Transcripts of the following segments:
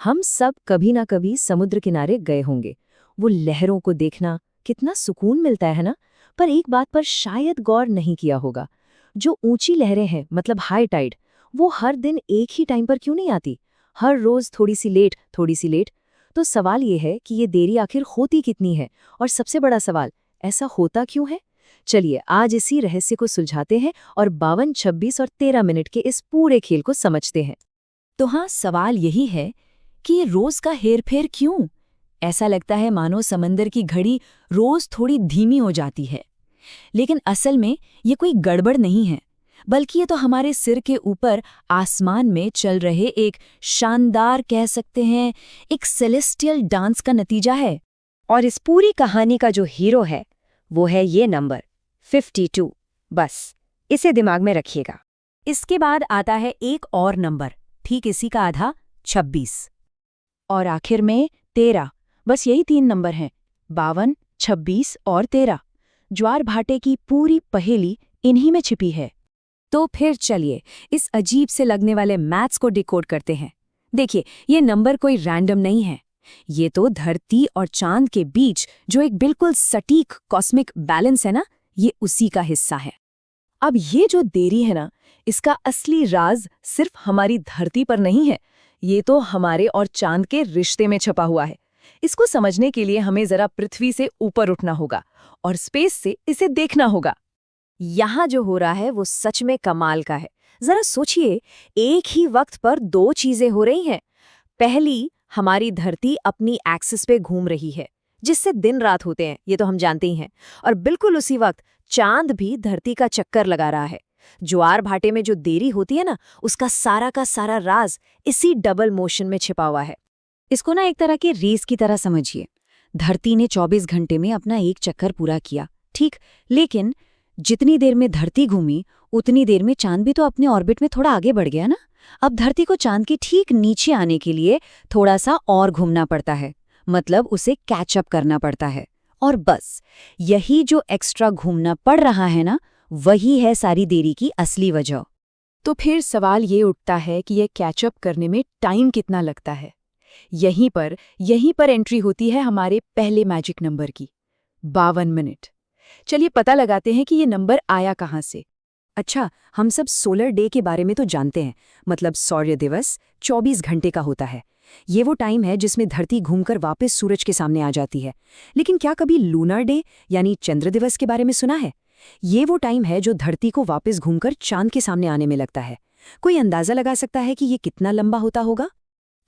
हम सब कभी ना कभी समुद्र किनारे गए होंगे। वो लहरों को देखना कितना सुकून मिलता है ना। पर एक बात पर शायद गौर नहीं किया होगा। जो ऊंची लहरें हैं मतलब हाई टाइड, वो हर दिन एक ही टाइम पर क्यों नहीं आती? हर रोज थोड़ी सी लेट थोड़ी सी लेट। तो सवाल ये है कि ये देरी आखिर होती कितनी है, और सबसे बड़ा सवाल, ऐसा होता क्यों है? चलिए आज इसी रहस्य को सुलझाते हैं और 52, 26 और 13 मिनट के इस पूरे खेल को समझते हैं। तो हाँ, सवाल यही है कि ये रोज का हेरफेर क्यों? ऐसा लगता है मानो समंदर की घड़ी रोज थोड़ी धीमी हो जाती है। लेकिन असल में ये कोई गड़बड़ नहीं है, बल्कि ये तो हमारे सिर के ऊपर आसमान में चल रहे एक शानदार, कह सकते हैं, एक सेलेस्टियल डांस का नतीजा है। और इस पूरी कहानी का जो हीरो है वो है ये नंबर 52। बस इसे दिमाग में रखिएगा। इसके बाद आता है एक और नंबर, ठीक इसी का आधा, 26। और आखिर में 13। बस यही 3 नंबर हैं, 52, 26 और 13। ज्वार भाटे की पूरी पहेली इन्हीं में छिपी है। तो फिर चलिए इस अजीब से लगने वाले मैथ्स को डिकोड करते हैं। देखिए, ये नंबर कोई रैंडम नहीं है। ये तो धरती और चांद के बीच जो एक बिल्कुल सटीक कॉस्मिक बैलेंस है ना, ये उसी का हिस्सा है। अब ये जो देरी है ना, इसका असली राज सिर्फ हमारी धरती पर नहीं है, ये तो हमारे और चांद के रिश्ते में छपा हुआ है। इसको समझने के लिए हमें जरा पृथ्वी से ऊपर उठना होगा और स्पेस से इसे देखना होगा। यहाँ जो हो रहा है वो सच में कमाल का है। जरा सोचिए, एक ही वक्त पर 2 चीजें हो रही हैं। पहली, हमारी धरती अपनी एक्सिस पे घूम रही है, जिससे दिन रात होते हैं, ये तो हम जानते ही हैं। और बिल्कुल उसी वक्त चांद भी धरती का चक्कर लगा रहा है। ज्वार भाटे में जो देरी होती है ना, उसका सारा का सारा राज इसी डबल मोशन में छिपा हुआ है। इसको ना एक तरह की रेस की तरह समझिए। धरती ने 24 घंटे में अपना एक चक्कर पूरा किया, ठीक, लेकिन जितनी देर में धरती घूमी उतनी देर में चांद भी तो अपने ऑर्बिट में थोड़ा आगे बढ़ गया ना। अब धरती को चांद के ठीक नीचे आने के लिए थोड़ा सा और घूमना पड़ता है, मतलब उसे कैचअप करना पड़ता है। और बस यही जो एक्स्ट्रा घूमना पड़ रहा है ना, वही है सारी देरी की असली वजह। तो फिर सवाल ये उठता है कि ये कैचअप करने में टाइम कितना लगता है। यहीं पर एंट्री होती है हमारे पहले मैजिक नंबर की, 52 मिनट। चलिए पता लगाते हैं कि ये नंबर आया कहाँ से। अच्छा, हम सब सोलर डे के बारे में तो जानते हैं, मतलब सौर्य दिवस 24 घंटे का होता है। ये वो टाइम है जिसमें धरती घूमकर वापस सूरज के सामने आ जाती है। लेकिन क्या कभी लूनर डे यानी चंद्र दिवस के बारे में सुना है? ये वो टाइम है जो धरती को वापस घूमकर चांद के सामने आने में लगता है। कोई अंदाजा लगा सकता है कि ये कितना लंबा होता होगा?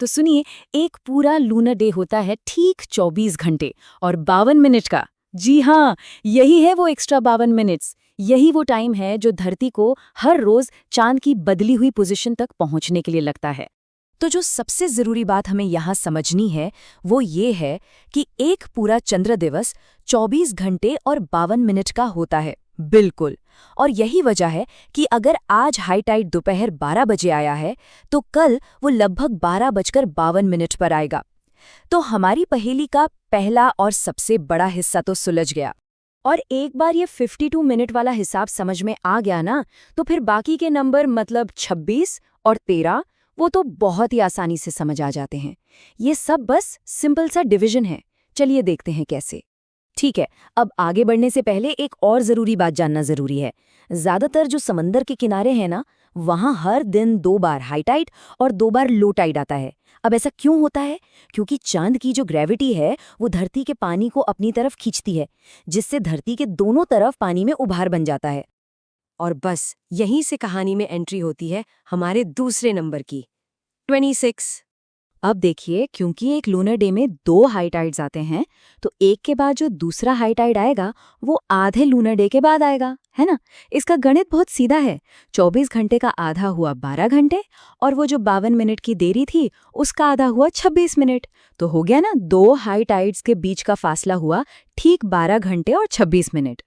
तो सुनिए, एक पूरा लूनर डे होता है ठीक 24 घंटे और 52 मिनट का। जी हाँ, यही है वो एक्स्ट्रा 52 मिनट्स। यही वो टाइम है जो धरती को हर रोज चांद की बदली हुई पोजीशन तक पहुंचने के लिए लगता है। तो जो सबसे जरूरी बात हमें यहाँ समझनी है वो ये है कि एक पूरा चंद्र दिवस 24 घंटे और 52 मिनट का होता है, बिल्कुल। और यही वजह है कि अगर आज हाई टाइड दोपहर 12 बजे आया है तो कल वो लगभग 12:52 पर आएगा। तो हमारी पहेली का पहला और सबसे बड़ा हिस्सा तो सुलझ गया। और एक बार ये 52 मिनट वाला हिसाब समझ में आ गया ना, तो फिर बाकी के नंबर मतलब 26 और 13 वो तो बहुत ही आसानी से समझ आ जाते हैं। ये सब बस सिंपल सा डिवीजन है। चलिए देखते हैं कैसे। ठीक है, अब आगे बढ़ने से पहले एक और ज़रूरी बात जानना ज़रूरी है। ज़्यादातर जो समंदर के किनारे हैं ना, वहाँ हर दिन 2 बार हाई टाइड और 2 बार लो टाइड आता है। अब ऐसा क्यों होता है? क्योंकि चांद की जो ग्रेविटी है वो धरती के पानी को अपनी तरफ खींचती है, जिससे धरती के दोनों तरफ पानी में उभार बन जाता है। और बस यहीं से कहानी में एंट्री होती है हमारे दूसरे नंबर की, 26। अब देखिए, क्योंकि एक लूनर डे में 2 हाई टाइड्स आते हैं, तो एक के बाद जो दूसरा हाई टाइड आएगा वो आधे लूनर डे के बाद आएगा, है ना? इसका गणित बहुत सीधा है। 24 घंटे का आधा हुआ 12 घंटे और वो जो 52 मिनट की देरी थी उसका आधा हुआ 26 मिनट। तो हो गया ना, 2 हाई टाइड्स के बीच का फासला हुआ ठीक 12 घंटे और 26 मिनट।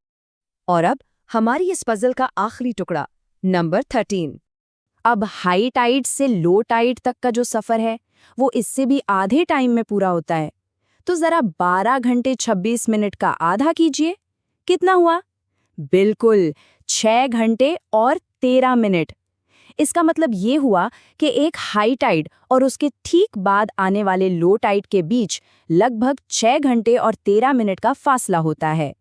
और अब हमारी इस पजल का आखिरी टुकड़ा, नंबर 13। अब हाई टाइड से लो टाइड तक का जो सफर है वो इससे भी आधे टाइम में पूरा होता है। तो जरा 12 घंटे 26 मिनट का आधा कीजिए, कितना हुआ? बिल्कुल 6 घंटे और 13 मिनट। इसका मतलब ये हुआ कि एक हाई टाइड और उसके ठीक बाद आने वाले लो टाइड के बीच लगभग 6 घंटे और 13 मिनट का फासला होता है।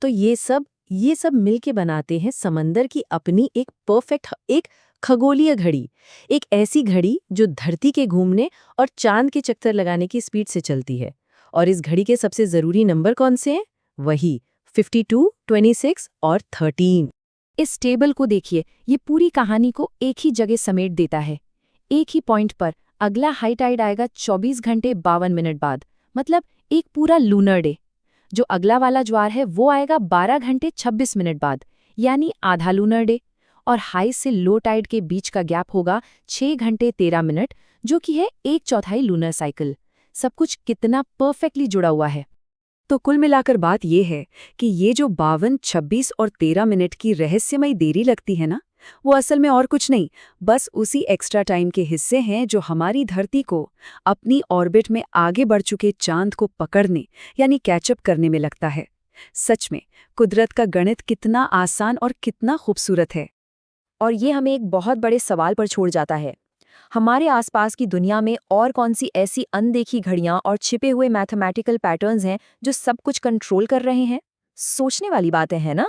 तो ये सब मिलके बनाते हैं समंदर की अपनी एक परफेक्ट एक खगोलीय घड़ी, एक ऐसी घड़ी जो धरती के घूमने और चांद के चक्कर लगाने की स्पीड से चलती है। और इस घड़ी के सबसे जरूरी नंबर कौन से हैं? वही 52, 26 और 13। इस टेबल को देखिए, ये पूरी कहानी को एक ही जगह समेट देता है। एक ही पॉइंट पर अगला हाई टाइड आएगा 24 घंटे 52 मिनट बाद, मतलब एक पूरा लूनर डे। जो अगला वाला ज्वार है वो आएगा 12 घंटे 26 मिनट बाद, यानी आधा लूनर डे। और हाई से लो टाइड के बीच का गैप होगा 6 घंटे 13 मिनट, जो कि है 1/4 लूनर साइकिल। सब कुछ कितना परफेक्टली जुड़ा हुआ है। तो कुल मिलाकर बात ये है कि ये जो 52, 26 और 13 मिनट की रहस्यमयी देरी लगती है ना, वो असल में और कुछ नहीं, बस उसी एक्स्ट्रा टाइम के हिस्से हैं जो हमारी धरती को अपनी ऑर्बिट में आगे बढ़ चुके चांद को पकड़ने यानी कैचअप करने में लगता है। सच में कुदरत का गणित कितना आसान और कितना खूबसूरत है। और ये हमें एक बहुत बड़े सवाल पर छोड़ जाता है। हमारे आसपास की दुनिया में और कौन सी ऐसी अनदेखी घड़ियां और छिपे हुए मैथमेटिकल पैटर्न्स हैं जो सब कुछ कंट्रोल कर रहे हैं? सोचने वाली बातें हैं ना?